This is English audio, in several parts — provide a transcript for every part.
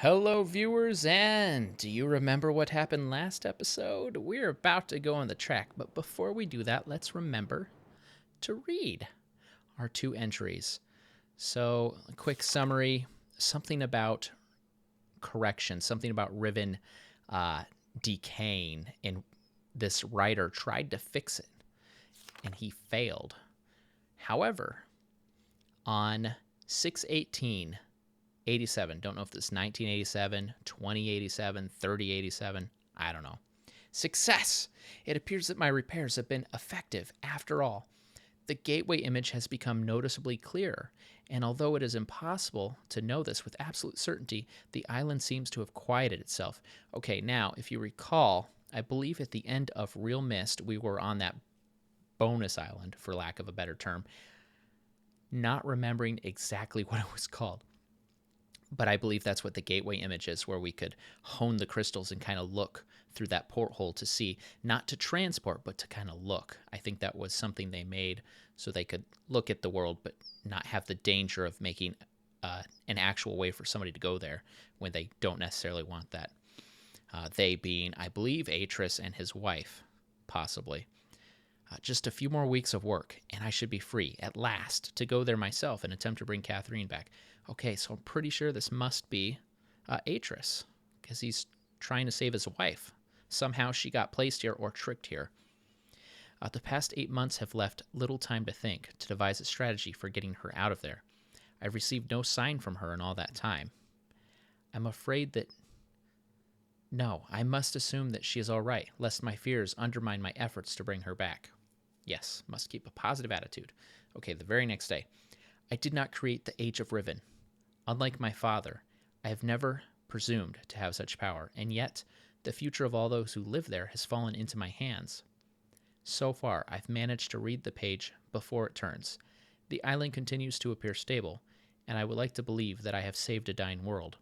Hello, viewers, and do you remember what happened last episode? We're about to go on the track, but before we do that, let's remember to read our two entries. So, a quick summary, something about correction, something about Riven decaying, and this writer tried to fix it, and he failed. However, on 6/18/87. Don't know if this is 1987, 2087, 3087. I don't know. Success! It appears that my repairs have been effective after all. The gateway image has become noticeably clearer, and although it is impossible to know this with absolute certainty, the island seems to have quieted itself. Okay, now, if you recall, I believe at the end of Real Myst, we were on that bonus island, for lack of a better term, not remembering exactly what it was called. But I believe that's what the gateway image is, where we could hone the crystals and kind of look through that porthole to see, not to transport, but to kind of look. I think that was something they made so they could look at the world, but not have the danger of making an actual way for somebody to go there when they don't necessarily want that. They being, I believe, Atrus and his wife, possibly. Just a few more weeks of work, and I should be free, at last, to go there myself and attempt to bring Catherine back. Okay, so I'm pretty sure this must be Atrus, because he's trying to save his wife. Somehow she got placed here or tricked here. The past 8 months have left little time to think, to devise a strategy for getting her out of there. I've received no sign from her in all that time. I'm afraid that... No, I must assume that she is all right, lest my fears undermine my efforts to bring her back. Yes, must keep a positive attitude. Okay, the very next day. I did not create the Age of Riven. Unlike my father, I have never presumed to have such power, and yet the future of all those who live there has fallen into my hands. So far, I've managed to read the page before it turns. The island continues to appear stable, and I would like to believe that I have saved a dying world.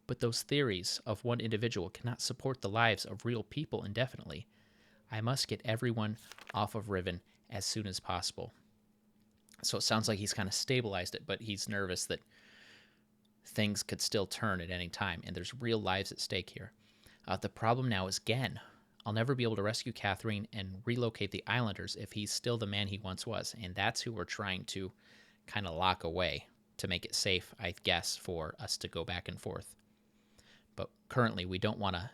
But those theories of one individual cannot support the lives of real people indefinitely. I must get everyone off of Riven as soon as possible. So it sounds like he's kind of stabilized it, but he's nervous that things could still turn at any time, and there's real lives at stake here. The problem now is Gen. I'll never be able to rescue Catherine and relocate the islanders if he's still the man he once was, and that's who we're trying to kind of lock away to make it safe, I guess, for us to go back and forth. But currently, we don't want to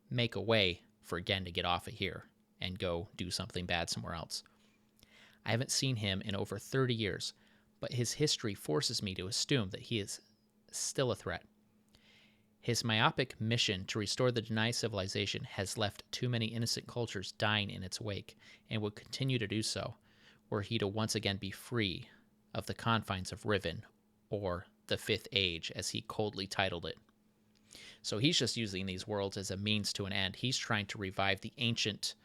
make a way for Gen to get off of here and go do something bad somewhere else. I haven't seen him in over 30 years, but his history forces me to assume that he is still a threat. His myopic mission to restore the denied civilization has left too many innocent cultures dying in its wake, and would continue to do so were he to once again be free of the confines of Riven, or the Fifth Age, as he coldly titled it. So he's just using these worlds as a means to an end. He's trying to revive the ancient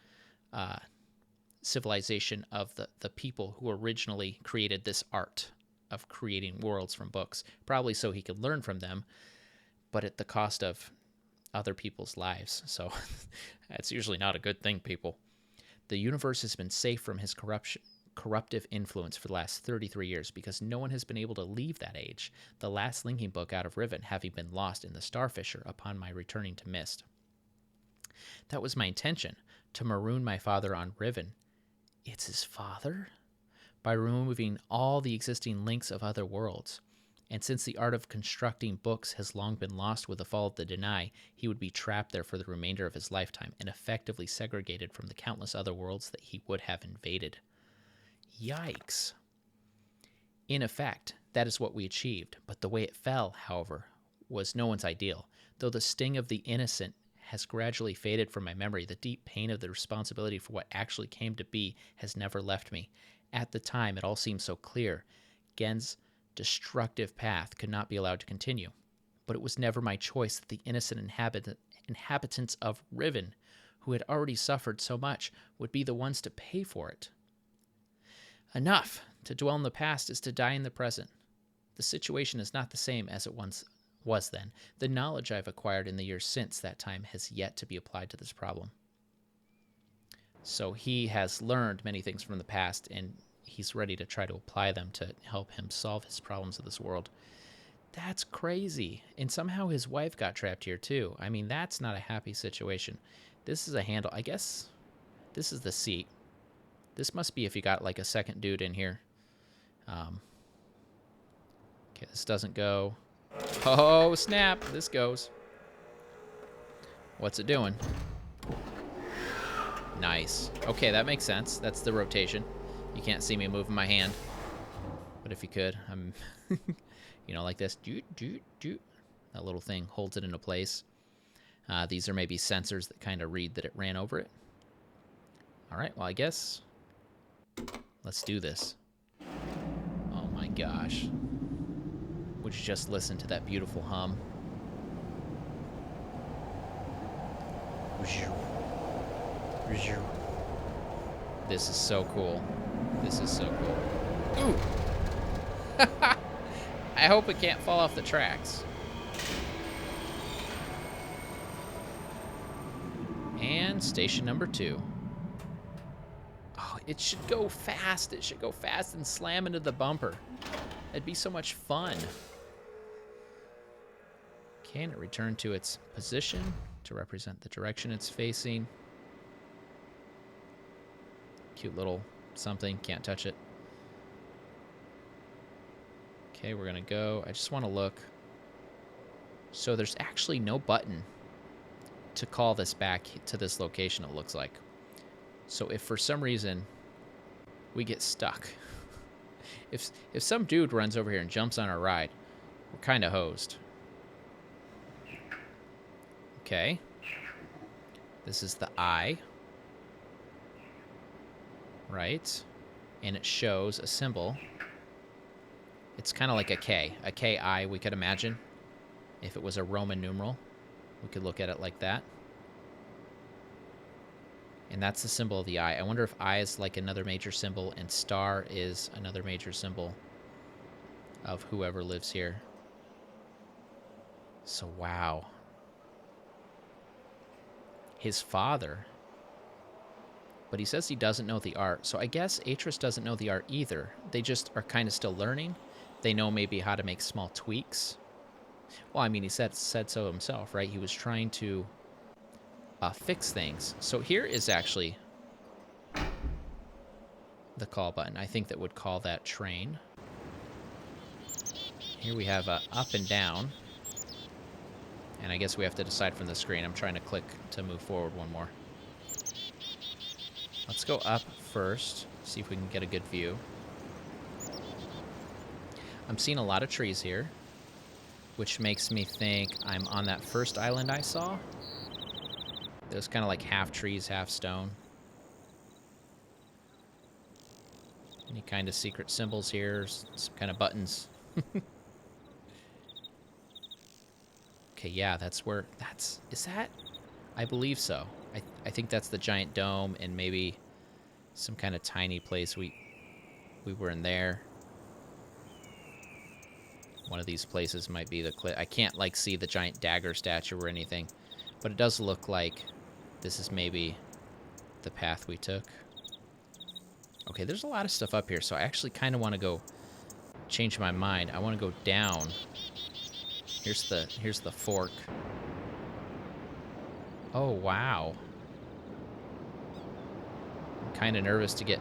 civilization of the people who originally created this art of creating worlds from books, probably so he could learn from them, but at the cost of other people's lives. So that's usually not a good thing, people. The universe has been safe from his corruptive influence for the last 33 years because no one has been able to leave that age, the last linking book out of Riven having been lost in the Starfisher upon my returning to Myst. That was my intention, to maroon my father on Riven. It's his father? By removing all the existing links of other worlds. And since the art of constructing books has long been lost with the fall of the Deny, he would be trapped there for the remainder of his lifetime and effectively segregated from the countless other worlds that he would have invaded. Yikes. In effect, that is what we achieved, but the way it fell, however, was no one's ideal. Though the sting of the innocent has gradually faded from my memory, the deep pain of the responsibility for what actually came to be has never left me. At the time, it all seemed so clear. Gen's destructive path could not be allowed to continue. But it was never my choice that the innocent inhabitants of Riven, who had already suffered so much, would be the ones to pay for it. Enough! To dwell in the past is to die in the present. The situation is not the same as it once was then. The knowledge I've acquired in the years since that time has yet to be applied to this problem. So he has learned many things from the past, and he's ready to try to apply them to help him solve his problems of this world. That's crazy. And somehow his wife got trapped here too. I mean, that's not a happy situation. This is a handle. I guess this is the seat. This must be if you got like a second dude in here. Okay, this doesn't go. Oh, snap. This goes. What's it doing? Nice. Okay, that makes sense. That's the rotation. You can't see me moving my hand. But if you could, I'm, you know, like this. That little thing holds it into place. These are maybe sensors that kind of read that it ran over it. All right, well, I guess let's do this. Oh my gosh. Would you just listen to that beautiful hum? This is so cool. This is so cool. Ooh! I hope it can't fall off the tracks. And station number 2. Oh, it should go fast. It should go fast and slam into the bumper. It'd be so much fun. Can it return to its position to represent the direction it's facing? Cute little something. Can't touch it. Okay, we're gonna go. I just want to look. So there's actually no button to call this back to this location, it looks like. So if for some reason we get stuck, if some dude runs over here and jumps on our ride, we're kind of hosed. Okay. This is the eye. Right. And it shows a symbol. It's kind of like a K. A KI, we could imagine. If it was a Roman numeral, we could look at it like that. And that's the symbol of the eye. I wonder if I is like another major symbol and star is another major symbol of whoever lives here. So, wow. His father. But he says he doesn't know the art. So I guess Atrus doesn't know the art either. They just are kind of still learning. They know maybe how to make small tweaks. Well, I mean, he said so himself, right? He was trying to fix things. So here is actually the call button. I think that would call that train. Here we have up and down. And I guess we have to decide from the screen. I'm trying to click to move forward one more. Let's go up first, see if we can get a good view. I'm seeing a lot of trees here, which makes me think I'm on that first island I saw. It was kind of like half trees, half stone. Any kind of secret symbols here, some kind of buttons. Okay, yeah, that's where, is that? I believe so. I think that's the giant dome and maybe some kind of tiny place we were in there. One of these places might be the cliff. I can't like see the giant dagger statue or anything, but it does look like this is maybe the path we took. Okay, there's a lot of stuff up here, so I actually kind of want to go change my mind. I want to go down. Here's the fork. Oh, wow. I'm kind of nervous to get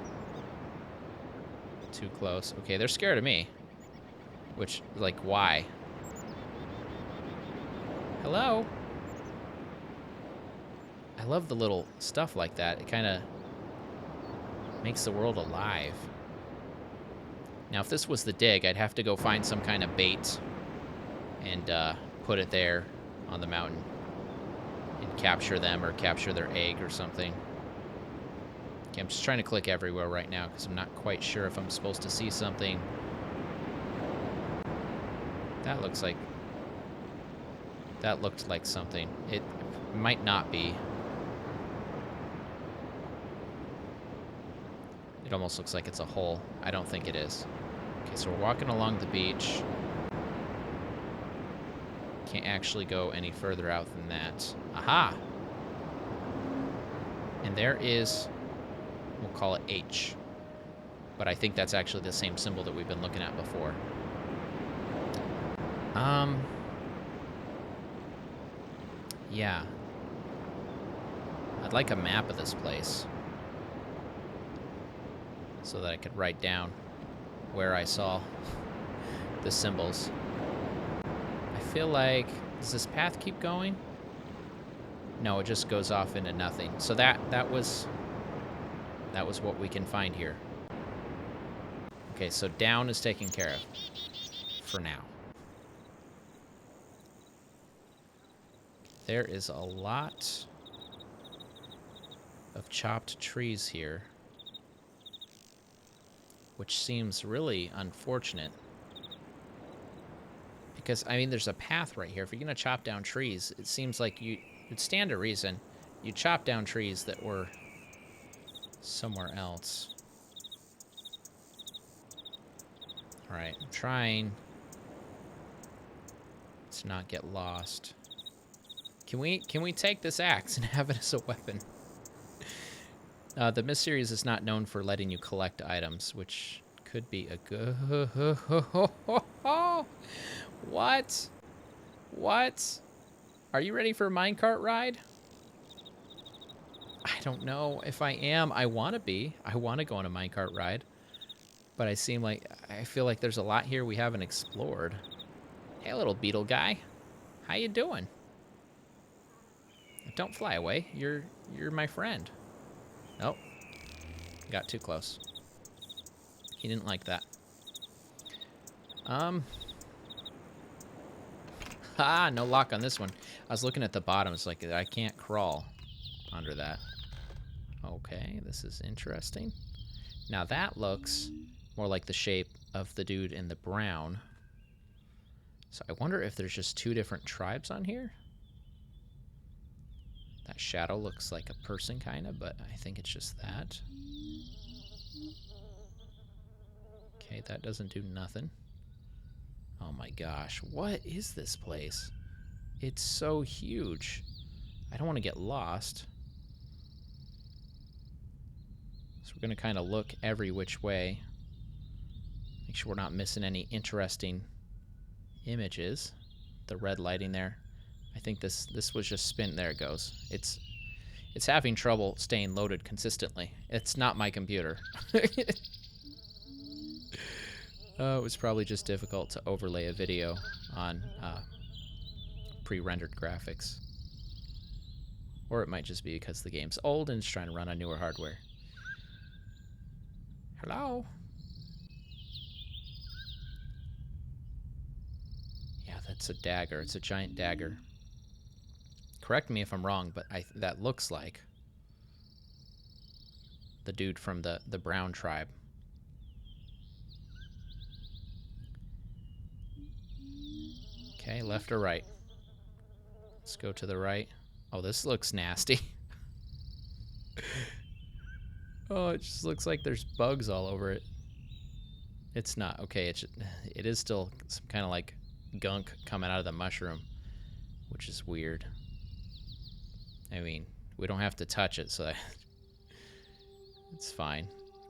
too close. Okay, they're scared of me. Which, like, why? Hello? I love the little stuff like that. It kind of makes the world alive. Now, if this was the dig, I'd have to go find some kind of bait and put it there on the mountain and capture them or capture their egg or something. Okay, I'm just trying to click everywhere right now because I'm not quite sure if I'm supposed to see something. That looks like... That looked like something. It might not be. It almost looks like it's a hole. I don't think it is. Okay, so we're walking along the beach. Can't actually go any further out than that. Aha! And there is... We'll call it H. But I think that's actually the same symbol that we've been looking at before. Yeah. I'd like a map of this place so that I could write down where I saw the symbols. I feel like, does this path keep going? No, it just goes off into nothing. So that was what we can find here. Okay, so down is taken care of for now. There is a lot of chopped trees here, which seems really unfortunate. Because, I mean, there's a path right here. If you're going to chop down trees, it seems like you'd stand to reason. You chop down trees that were somewhere else. Alright, I'm trying to not get lost. Can we take this axe and have it as a weapon? The Myst series is not known for letting you collect items, which could be a good... What? What? Are you ready for a minecart ride? I don't know if I am. I want to be. I want to go on a minecart ride. But I feel like there's a lot here we haven't explored. Hey, little beetle guy. How you doing? Don't fly away. You're my friend. Nope. Got too close. He didn't like that. No lock on this one. I was looking at the bottom. It's like I can't crawl under that. Okay, this is interesting. Now that looks more like the shape of the dude in the brown. So I wonder if there's just two different tribes on here. That shadow looks like a person kind of, but I think it's just that. Okay, that doesn't do nothing. Oh my gosh, what is this place? It's so huge. I don't want to get lost. So we're going to kind of look every which way. Make sure we're not missing any interesting images. The red lighting there. I think this was just spin. There it goes. It's having trouble staying loaded consistently. It's not my computer. It was probably just difficult to overlay a video on pre-rendered graphics. Or it might just be because the game's old and it's trying to run on newer hardware. Hello? Yeah, that's a dagger. It's a giant dagger. Correct me if I'm wrong, but that looks like the dude from the brown tribe. Okay, left or right? Let's go to the right. Oh, this looks nasty. Oh, it just looks like there's bugs all over it. It's not. Okay, it is still some kind of like gunk coming out of the mushroom, which is weird. I mean, we don't have to touch it, so it's fine.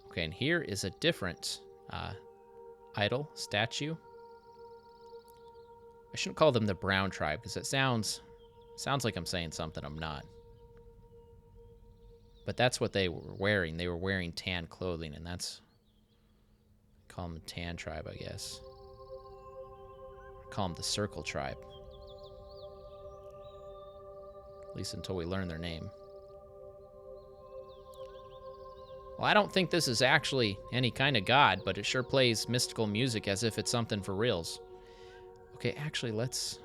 Okay, and here is a different idol, statue. I shouldn't call them the brown tribe, because it sounds like I'm saying something I'm not. But that's what they were wearing. They were wearing tan clothing, and that's... call them the tan tribe, I guess. Call them the circle tribe. At least until we learn their name. Well, I don't think this is actually any kind of god, but it sure plays mystical music as if it's something for reals. Okay, actually, let's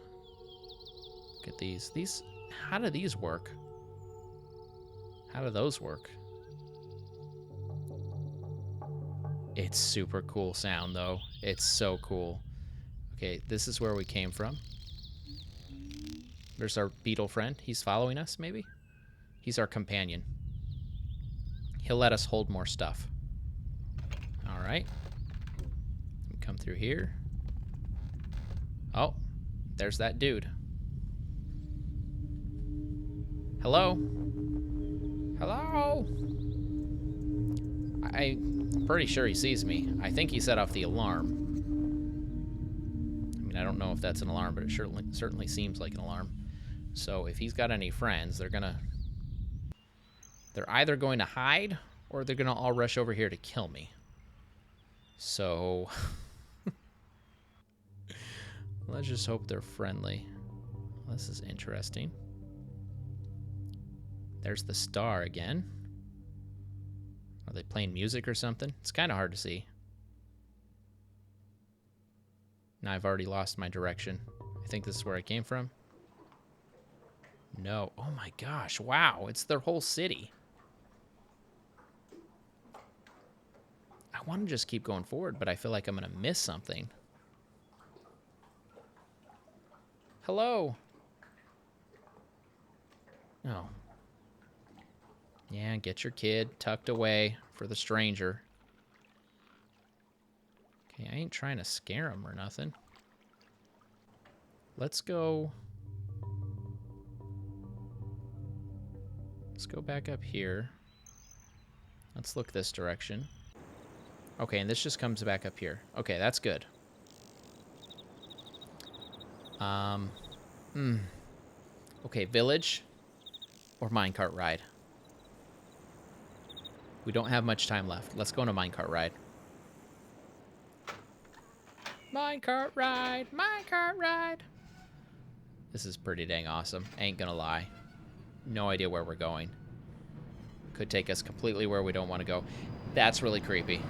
look at these. How do these work? How do those work? It's super cool sound, though. It's so cool. Okay, this is where we came from. There's our beetle friend. He's following us, maybe? He's our companion. He'll let us hold more stuff. All right. Come through here. Oh, there's that dude. Hello? Hello? I'm pretty sure he sees me. I think he set off the alarm. I mean, I I don't know if that's an alarm, but it certainly seems like an alarm. So if he's got any friends, they're either going to hide or they're gonna all rush over here to kill me. So let's just hope they're friendly. This is interesting. There's the star again. Are they playing music or something? It's kind of hard to see. Now I've already lost my direction. I think this is where I came from. No. Oh my gosh. Wow. It's their whole city. I want to just keep going forward, but I feel like I'm going to miss something. Hello. No. Yeah, get your kid tucked away for the stranger. Okay, I ain't trying to scare him or nothing. Let's go back up here. Let's look this direction. Okay, and this just comes back up here. Okay, that's good. Okay, village or minecart ride. We don't have much time left. Let's go on a minecart ride. Minecart ride, minecart ride. This is pretty dang awesome. Ain't gonna lie. No idea where we're going. Could take us completely where we don't want to go. That's really creepy.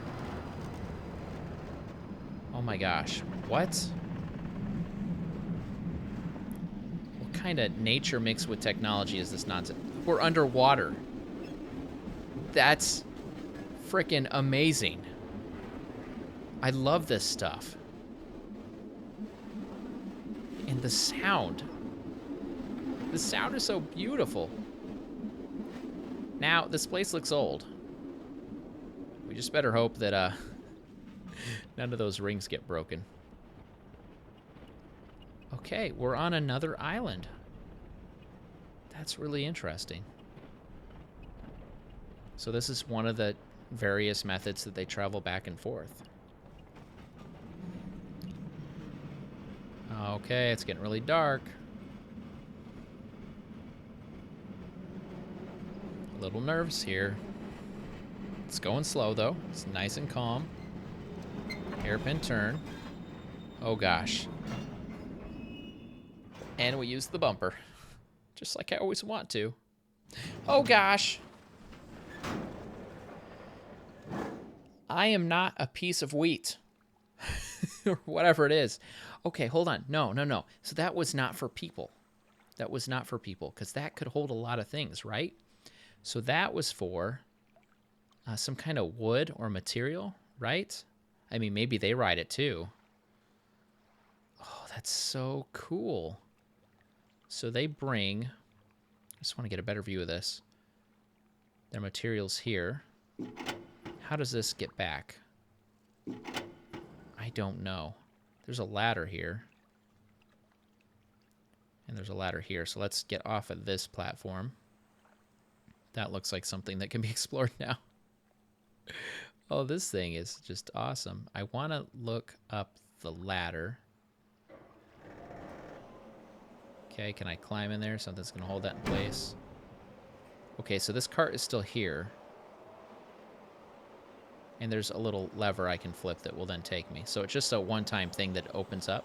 Oh my gosh. What? What kind of nature mixed with technology is this nonsense? We're underwater. That's freaking amazing. I love this stuff. And the sound. The sound is so beautiful. Now, this place looks old. We just better hope that none of those rings get broken. Okay, we're on another island. That's really interesting. So this is one of the various methods that they travel back and forth. Okay, it's getting really dark. A little nervous here. It's going slow, though. It's nice and calm. Hairpin turn. Oh, gosh. And we use the bumper. Just like I always want to. Oh, gosh. I am not a piece of wheat. Or whatever it is. Okay, hold on. No. So that was not for people. That was not for people, because that could hold a lot of things, right? So that was for some kind of wood or material, right? I mean, maybe they ride it too. Oh, that's so cool. So they bring... I just want to get a better view of this. Their materials here. How does this get back? I don't know. There's a ladder here. And there's a ladder here. So let's get off of this platform. That looks like something that can be explored now. Oh, this thing is just awesome. I want to look up the ladder. Okay, can I climb in there? Something's going to hold that in place. Okay, so this cart is still here. And there's a little lever I can flip that will then take me. So it's just a one-time thing that opens up.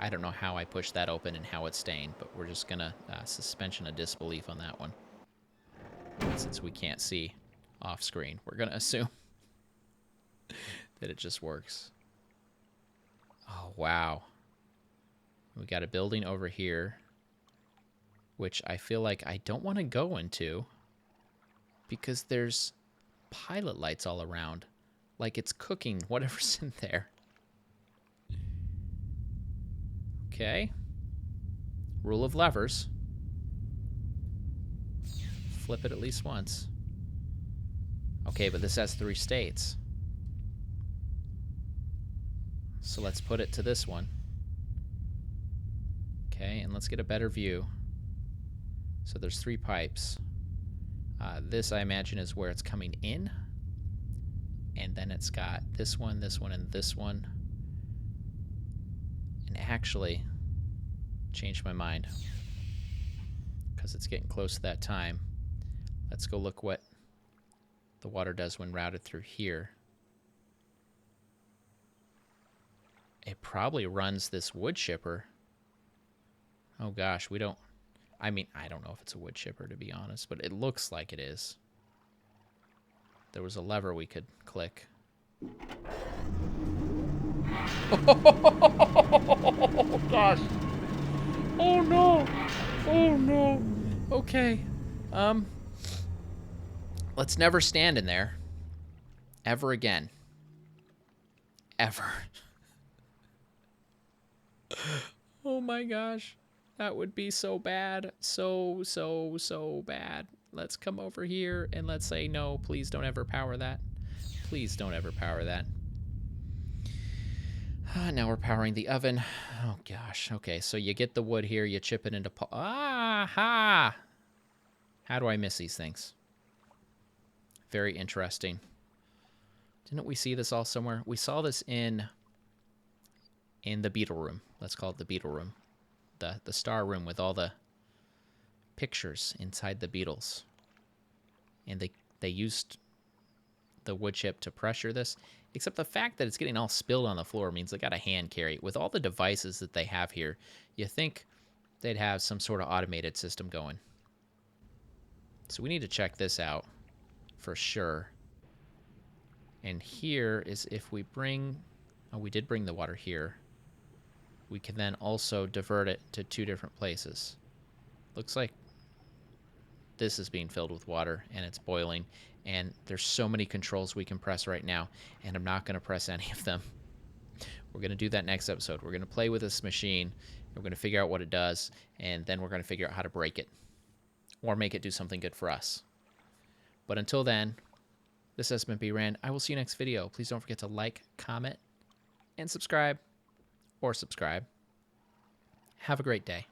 I don't know how I pushed that open and how it's staying, but we're just going to suspension of disbelief on that one. Since we can't see off screen, we're going to assume that it just works. Oh, wow. We got a building over here, which I feel like I don't want to go into because there's pilot lights all around, like it's cooking whatever's in there. Okay. Rule of levers. Flip it at least once. Okay, but this has 3 states. So let's put it to this one. Okay, and let's get a better view. So there's 3 pipes. This, I imagine, is where it's coming in. And then it's got this one, and this one. And actually changed my mind because it's getting close to that time. Let's go look what the water does when routed through here. It probably runs this wood chipper. Oh gosh, we don't... I mean, I don't know if it's a wood chipper, to be honest, but it looks like it is. There was a lever we could click. Oh, gosh. Oh, no. Oh, no. Okay. Let's never stand in there. Ever again. Ever. Oh, my gosh. That would be so bad. So bad. Let's come over here and let's say, no, please don't ever power that. Please don't ever power that. Now we're powering the oven. Oh, gosh. Okay, so you get the wood here. You chip it into... Aha! How do I miss these things? Very interesting. Didn't we see this all somewhere? We saw this in the beetle room. Let's call it the beetle room. The star room with all the pictures inside the beetles. And they used the wood chip to pressure this. Except the fact that it's getting all spilled on the floor means they got a hand carry. With all the devices that they have here, you think they'd have some sort of automated system going. So we need to check this out for sure. And here is if we bring... Oh, we did bring the water here. We can then also divert it to 2 different places. Looks like this is being filled with water and it's boiling. And there's so many controls we can press right now, and I'm not going to press any of them. We're going to do that next episode. We're going to play with this machine. We're going to figure out what it does, and then we're going to figure out how to break it or make it do something good for us. But until then, this has been bRanN. I will see you next video. Please don't forget to like, comment, and subscribe. Or subscribe. Have a great day.